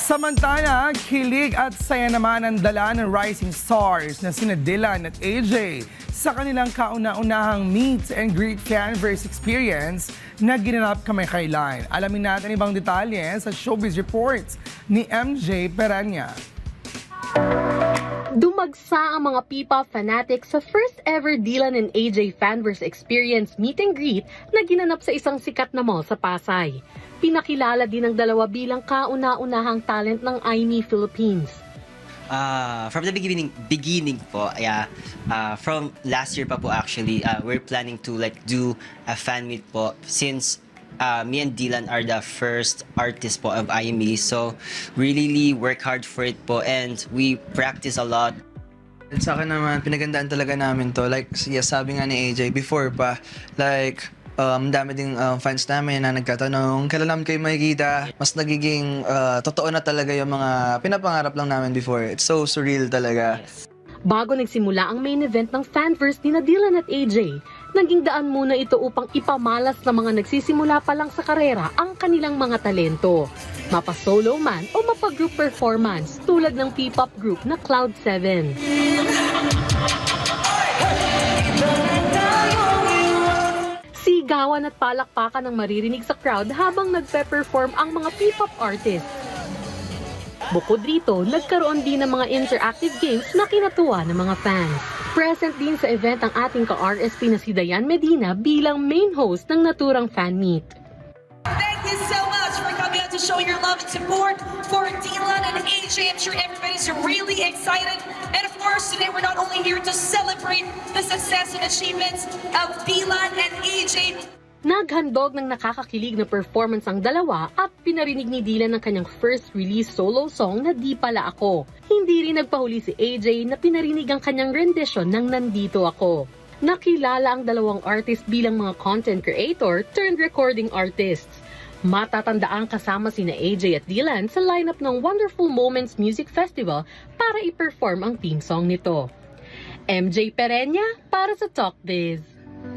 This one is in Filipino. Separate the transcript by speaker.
Speaker 1: Samantala, kilig at saya naman ang dala ng rising stars na sina Dylan at AJ sa kanilang kauna-unahang meet and greet fanverse experience na ginanap kamakailan. Alamin natin ibang detalye sa Showbiz Reports ni MJ Perenya.
Speaker 2: Dumagsa ang mga P-pop fanatics sa first ever Dylan and AJ fanverse experience meet and greet na ginanap sa isang sikat na mall sa Pasay. Pinakilala din ng dalawa bilang kauna-unahang talent ng IME Philippines.
Speaker 3: From the beginning po, from last year pa po actually, we're planning to do a fan meet po since me and Dylan are the first artists po of IME. So we really work hard for it po and we practice a lot.
Speaker 4: Sa akin naman, pinagandaan talaga namin to. Sabi nga ni AJ before pa, dami ding fans namin na nagkatanong, kailan namin kayo makikita? Mas nagiging totoo na talaga yung mga pinapangarap lang namin before. It's so surreal talaga.
Speaker 3: Yes.
Speaker 2: Bago nagsimula ang main event ng fanverse ni Dylan at AJ, naging daan muna ito upang ipamalas ng mga nagsisimula pa lang sa karera ang kanilang mga talento. Mapa-solo man o mapa-group performance tulad ng P-pop group na Cloud7. Sigawan at palakpakan ang maririnig sa crowd habang nagpe-perform ang mga P-pop artists. Bukod rito, nagkaroon din ng mga interactive games na kinatuwa ng mga fans. Present din sa event ang ating ka-RSP na si Dayan Medina bilang main host ng naturang fan meet.
Speaker 5: Thank you so much for coming out to show your love and support for Dylan and AJ. I'm sure everybody's really excited. And of course, today we're not only here to celebrate the success and achievements of Dylan and AJ.
Speaker 2: Naghandog ng nakakakilig na performance ang dalawa at pinarinig ni Dylan ang kanyang first release solo song na Di Pala Ako. Hindi rin nagpahuli si AJ na pinarinig ang kanyang rendition ng Nandito Ako. Nakilala ang dalawang artist bilang mga content creator turned recording artists. Matatandaan kasama sina AJ at Dylan sa lineup ng Wonderful Moments Music Festival para i-perform ang theme song nito. MJ Perenya para sa Talk Biz.